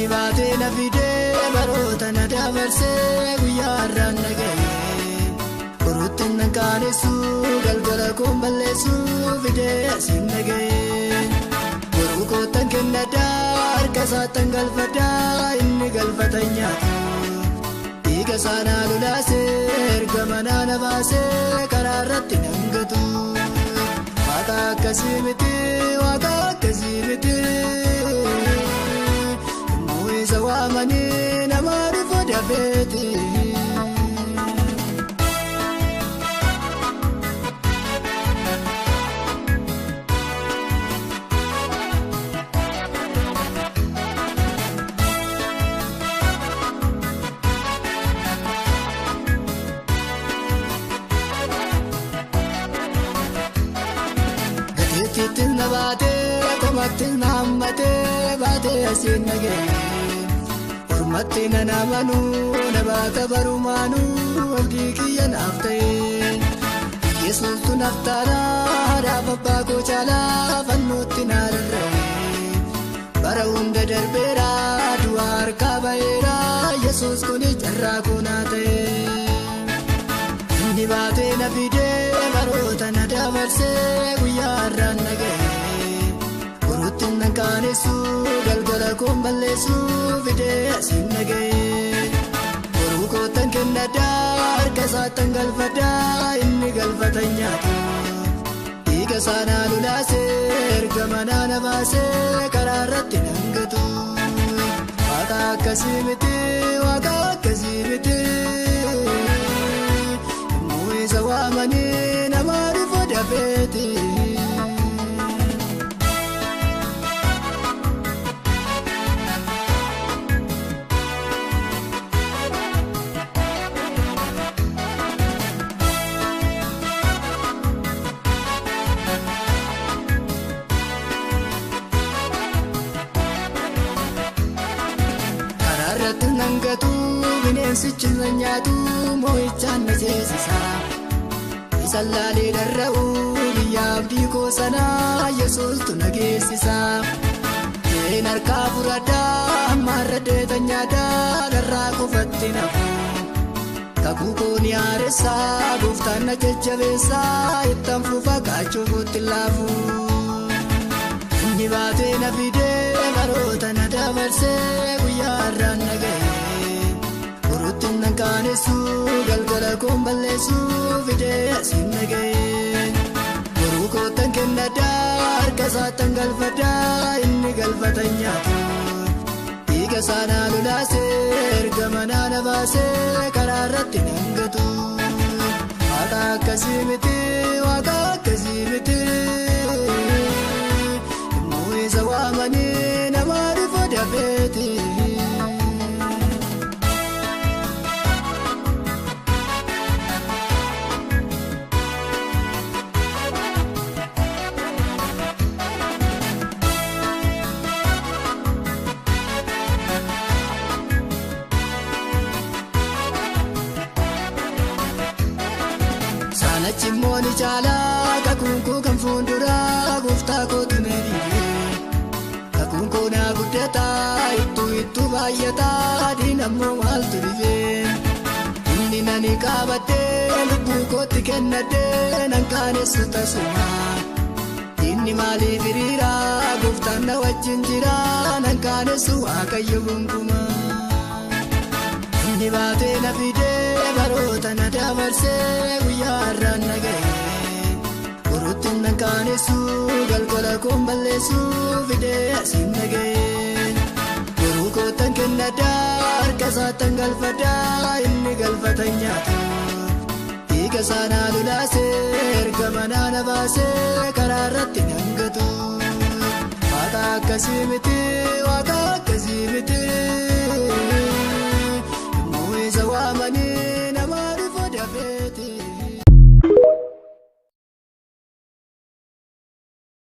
Inni baatee na fidee baroota na dabarsee guyyaa har'aan nagahee boruutti na kaanessu galgala koon balleessu fidee asiin nagahee boruu kootan kennadaa harka isaattan galfadaa inni galfatan nyaatu dhiiga saanaa lulaasee erga manaa na baasee karaa irratti nangatu waaqa akkasii miti waaqa akkasii miti. Zawamani namadu fodafeti Gatitin nabate komatin namate bate asin nage Mattina namanu nabata barumanu abdii kiyya naaf ta'e Yesuustu naaf taana raafabaa koo caalaa fannootti na rarra'e bara hunda darbeera du'a harkaa ba'eera Yesuus kun carraa koo naa ta'e inni baatee na fidee baroota na dabarsee guyyaa har'aan nagahee boruutti na kaanessu galgala koon balleessu fidee asiin nagahee boruu kootan kennadaa harka isaattan galfadaa inni galfatan nyaatu dhiiga saanaa lulaasee erga manaa na baasee karaa irratti nangatu waaqa akkasii miti waaqa akkasii miti immoo isa waamanii nama dhufu dafeeti. Nangatu bineensichi na nyaatu moo'ichaan na ceesisa isa laalee darra'u biyya abdii koo sanaa Yesuustu na geessisa een harkaa furadaa ammaarra deetan nyaataa darraa qofatti nafu kakuu koo ni haaressaa gooftaan na jajjabeessaa ittaan fuufa kaachuufuutti laafu inni baatee na fidee baroota na dabarsee guyyaa har'aan nagahee boruutti na kaanessu galgala koon balleessu fidee asiin nagahee boruu kootan kennadaa harka isaattan galfadaa inni galfatan nyaatu dhiiga saanaa lulaasee erga manaa na baasee karaa irratti nangatu waaqa akkasii miti waaqa akkasii miti. Isa waamanii nama dhufu dafeeti. Saana cimmooni caalaa kakunkuu kan fuulduraa gooftaa kootu meedhii. Kakunkoo na guddataa ittuu baay'ataa diinammoo maaltu dhibee inni nani qabatee lubbuu kootti kennadee nan kaanessu tasuma inni maaliif hiriiraa gooftaan na wajjin jiraa nan kaanessu waaqayyo gonkumaa inni baatee na fidee baroota na dabarsee guyyaa har'aan nagahee boruutti na kaanessu galgala koon balleessu fidee asiin nagahee boruu kootan kennadaa harka isaattan galfadaa inni galfatan nyaatu dhiiga saanaa lulaasee erga manaa na baasee karaa irratti nangatu waaqa akkasii miti waaqa akkasii.